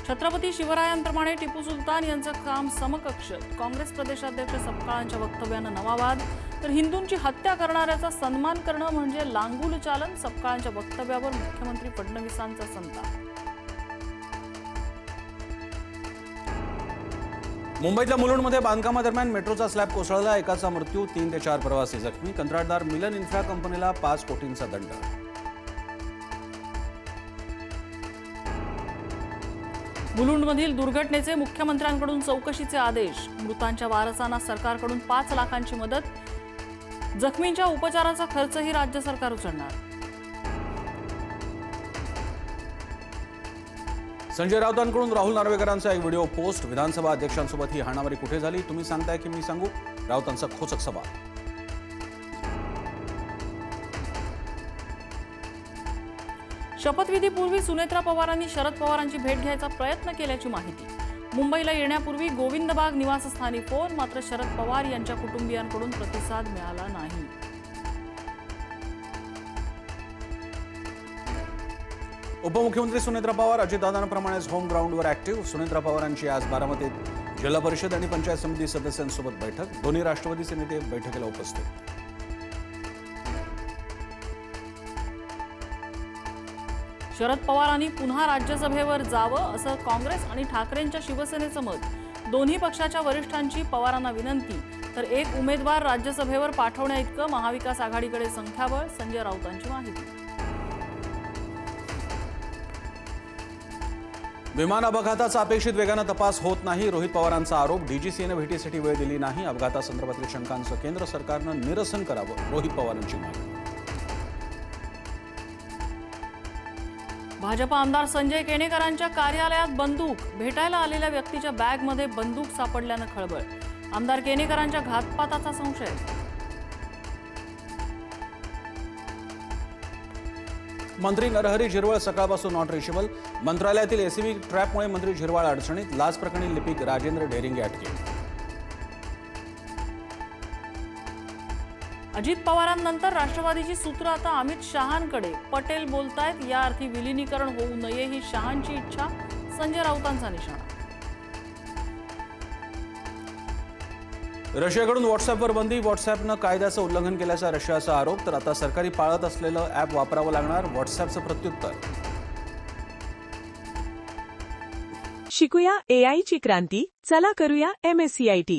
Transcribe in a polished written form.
छत्रपती शिवरायांप्रमाणे टिपू सुलतान यांचं काम समकक्ष, काँग्रेस प्रदेशाध्यक्ष सपकाळांच्या वक्तव्यानं नवा वाद. तर हिंदूंची हत्या करणाऱ्याचा सन्मान करणं म्हणजे लांगुल चालन, सपकाळांच्या वक्तव्यावर मुख्यमंत्री फडणवीसांचा संताप. मुंबईतल्या मुलुंडमध्ये बांधकामादरम्यान मेट्रोचा स्लॅब कोसळला, एकाचा मृत्यू, 3 ते 4 प्रवासी जखमी. कंत्राटदार मिलन इन्फ्रा कंपनीला 5 कोटींचा दंड. मुलुंडमधील दुर्घटनेचे मुख्यमंत्र्यांकडून चौकशीचे आदेश. मृतांच्या वारसांना सरकारकडून 5 लाखांची मदत. जखमींच्या उपचाराचा खर्चही राज्य सरकार उचलणार. संजय राऊतांकडून राहुल नार्वेकरांचा एक व्हिडिओ पोस्ट. विधानसभा अध्यक्षांसोबत ही हाणामारी कुठे झाली, तुम्ही सांगताय की मी सांगू, राऊतांचा खोचक सवाल. शपथविधीपूर्वी सुनेत्रा पवारांनी शरद पवारांची भेट घ्यायचा प्रयत्न केल्याची माहिती. मुंबईला येण्यापूर्वी गोविंदबाग निवासस्थानी फोन, मात्र शरद पवार यांच्या कुटुंबियांकडून प्रतिसाद मिळाला नाही. उपमुख्यमंत्री सुनेत्रा पवार अजितदादांप्रमाणेच होम ग्राउंडवर ऍक्टिव्ह. सुनेत्रा पवारांची आज बारामतीत जिल्हा परिषद आणि पंचायत समिती सदस्यांसोबत बैठक. दोन्ही राष्ट्रवादीचे नेते बैठकीला उपस्थित. शरद पवारांनी पुन्हा राज्यसभेवर जावं असं काँग्रेस आणि ठाकरेंच्या शिवसेनेचं मत. दोन्ही पक्षाच्या वरिष्ठांची पवारांना विनंती. तर एक उमेदवार राज्यसभेवर पाठवण्याइतकं महाविकास आघाडीकडे संख्याबळ, संजय राऊतांची माहिती. विमान अपघाताचा अपेक्षित वेगानं तपास होत नाही, रोहित पवारांचा आरोप. डीजीसीएनं भेटीसाठी वेळ दिली नाही. अपघातासंदर्भातील शंकांचं केंद्र सरकारनं निरसन करावं, रोहित पवारांची मागणी. भाजप आमदार संजय केणेकरांच्या कार्यालयात बंदूक. भेटायला आलेल्या व्यक्तीच्या बॅगमध्ये बंदूक सापडल्यानं खळबळ. आमदार केणेकरांच्या घातपाताचा संशय. मंत्री नरहरी झिरवळ सकाळपासून नॉट रिचेबल. मंत्रालयातील एसीबी ट्रॅपमुळे मंत्री झिरवाळ अडचणीत. लाच प्रकरणी लिपिक राजेंद्र ढेरिंगे अटकेत. अजित पवारांनंतर राष्ट्रवादीची सूत्र आता अमित शहांकडे. पटेल बोलतायत, या अर्थी विलिनीकरण होऊ नये ही शहांची इच्छा, संजय राऊतांचा निशाणा. रशियाकडून व्हॉट्सअॅपवर बंदी. व्हॉट्सअॅपनं कायद्याचं उल्लंघन केल्याचा रशियाचा आरोप. तर आता सरकारी पाळत असलेलं ॲप वापरावं लागणार, व्हॉट्सअॅपचं प्रत्युत्तर. शिकूया AI ची क्रांती, चला करूया MSCIT.